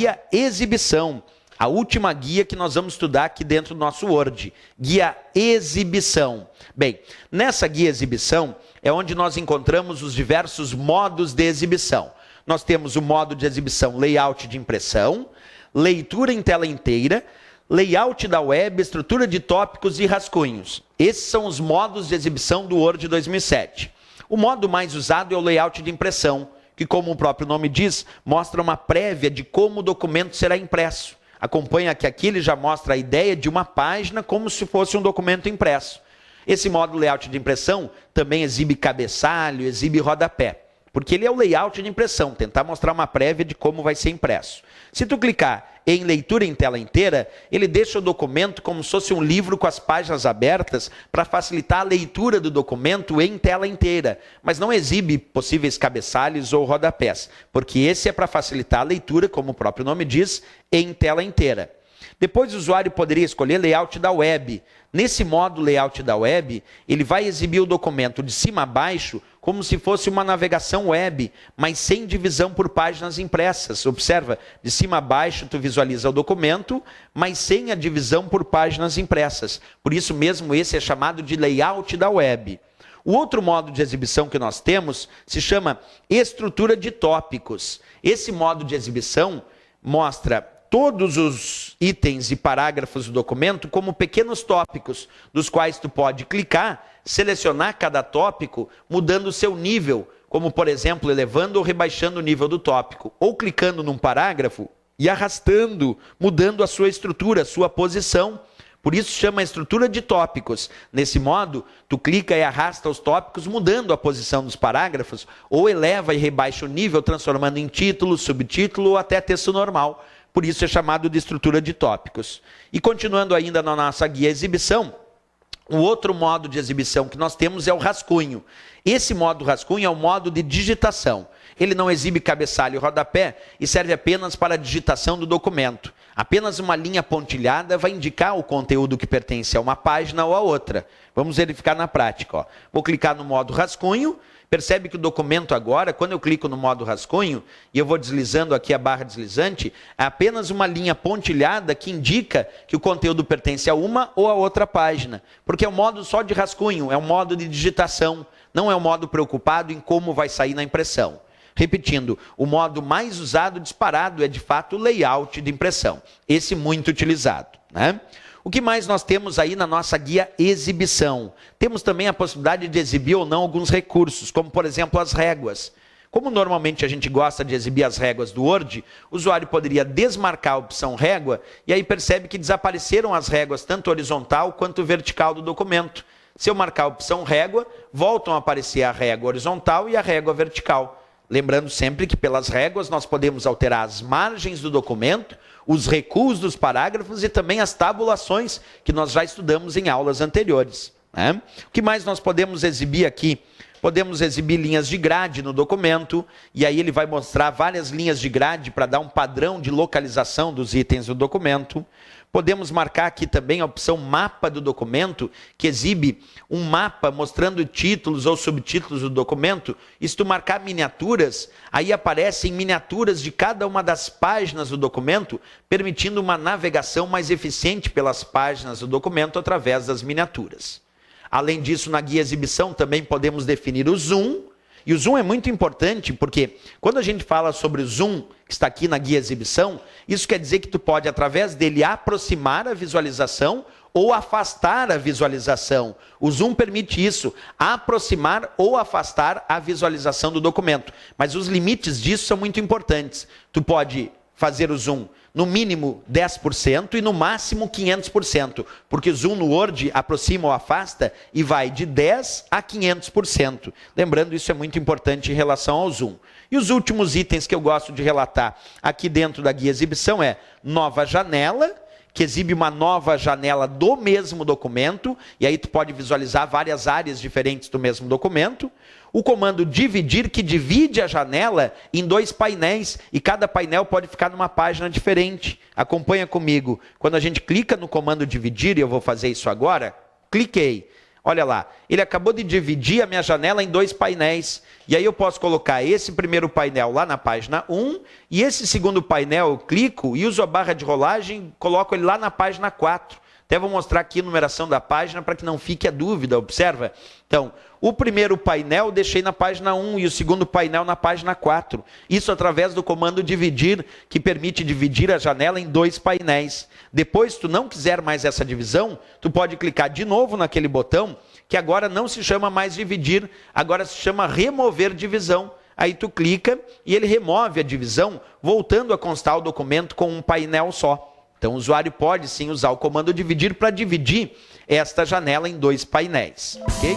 guia exibição, a última guia que nós vamos estudar aqui dentro do nosso Word, guia exibição. Bem, nessa guia exibição é onde nós encontramos os diversos modos de exibição. Nós temos o modo de exibição layout de impressão, leitura em tela inteira, layout da web, estrutura de tópicos e rascunhos. Esses são os modos de exibição do Word 2007. O modo mais usado é o layout de impressão, que, como o próprio nome diz, mostra uma prévia de como o documento será impresso. Acompanha que aqui ele já mostra a ideia de uma página como se fosse um documento impresso. Esse modo layout de impressão também exibe cabeçalho, exibe rodapé, porque ele é o layout de impressão, tentar mostrar uma prévia de como vai ser impresso. Se tu clicar em leitura em tela inteira, ele deixa o documento como se fosse um livro com as páginas abertas para facilitar a leitura do documento em tela inteira, mas não exibe possíveis cabeçalhos ou rodapés, porque esse é para facilitar a leitura, como o próprio nome diz, em tela inteira. Depois o usuário poderia escolher layout da web. Nesse modo layout da web, ele vai exibir o documento de cima a baixo como se fosse uma navegação web, mas sem divisão por páginas impressas. Observa, de cima a baixo tu visualiza o documento, mas sem a divisão por páginas impressas. Por isso mesmo esse é chamado de layout da web. O outro modo de exibição que nós temos se chama estrutura de tópicos. Esse modo de exibição mostra todos os itens e parágrafos do documento como pequenos tópicos, dos quais tu pode clicar, selecionar cada tópico, mudando o seu nível, como por exemplo, elevando ou rebaixando o nível do tópico, ou clicando num parágrafo e arrastando, mudando a sua estrutura, a sua posição. Por isso chama a estrutura de tópicos. Nesse modo, tu clica e arrasta os tópicos, mudando a posição dos parágrafos, ou eleva e rebaixa o nível, transformando em título, subtítulo ou até texto normal. Por isso é chamado de estrutura de tópicos. E continuando ainda na nossa guia exibição, o outro modo de exibição que nós temos é o rascunho. Esse modo rascunho é o modo de digitação. Ele não exibe cabeçalho e rodapé e serve apenas para a digitação do documento. Apenas uma linha pontilhada vai indicar o conteúdo que pertence a uma página ou a outra. Vamos verificar na prática. Ó. Vou clicar no modo rascunho. Percebe que o documento agora, quando eu clico no modo rascunho, e eu vou deslizando aqui a barra deslizante, é apenas uma linha pontilhada que indica que o conteúdo pertence a uma ou a outra página. Porque é um modo só de rascunho, é um modo de digitação, não é um modo preocupado em como vai sair na impressão. Repetindo, o modo mais usado disparado é de fato o layout de impressão. Esse muito utilizado, né? O que mais nós temos aí na nossa guia exibição? Temos também a possibilidade de exibir ou não alguns recursos, como por exemplo as réguas. Como normalmente a gente gosta de exibir as réguas do Word, o usuário poderia desmarcar a opção régua e aí percebe que desapareceram as réguas tanto horizontal quanto vertical do documento. Se eu marcar a opção régua, voltam a aparecer a régua horizontal e a régua vertical. Lembrando sempre que pelas réguas nós podemos alterar as margens do documento, os recuos dos parágrafos e também as tabulações que nós já estudamos em aulas anteriores, né? O que mais nós podemos exibir aqui? Podemos exibir linhas de grade no documento, e aí ele vai mostrar várias linhas de grade para dar um padrão de localização dos itens do documento. Podemos marcar aqui também a opção mapa do documento, que exibe um mapa mostrando títulos ou subtítulos do documento. E se tu marcar miniaturas, aí aparecem miniaturas de cada uma das páginas do documento, permitindo uma navegação mais eficiente pelas páginas do documento através das miniaturas. Além disso, na guia exibição também podemos definir o zoom. E o zoom é muito importante porque quando a gente fala sobre o zoom, que está aqui na guia exibição, isso quer dizer que tu pode, através dele, aproximar a visualização ou afastar a visualização. O zoom permite isso, aproximar ou afastar a visualização do documento. Mas os limites disso são muito importantes. Tu pode fazer o zoom no mínimo 10% e no máximo 500%, porque o zoom no Word aproxima ou afasta e vai de 10% a 500%. Lembrando, isso é muito importante em relação ao zoom. E os últimos itens que eu gosto de relatar aqui dentro da guia exibição é nova janela, que exibe uma nova janela do mesmo documento, e aí tu pode visualizar várias áreas diferentes do mesmo documento. O comando dividir, que divide a janela em 2 painéis, e cada painel pode ficar numa página diferente. Acompanha comigo. Quando a gente clica no comando dividir, e eu vou fazer isso agora, cliquei. Olha lá, ele acabou de dividir a minha janela em 2 painéis. E aí eu posso colocar esse primeiro painel lá na página 1 e esse segundo painel eu clico e uso a barra de rolagem, coloco ele lá na página 4. Até vou mostrar aqui a numeração da página para que não fique a dúvida, observa. Então, o primeiro painel eu deixei na página 1 e o segundo painel na página 4. Isso através do comando dividir, que permite dividir a janela em 2 painéis. Depois, se tu não quiser mais essa divisão, tu pode clicar de novo naquele botão, que agora não se chama mais dividir, agora se chama remover divisão. Aí tu clica e ele remove a divisão, voltando a constar o documento com um painel só. Então o usuário pode sim usar o comando dividir para dividir esta janela em 2 painéis, ok?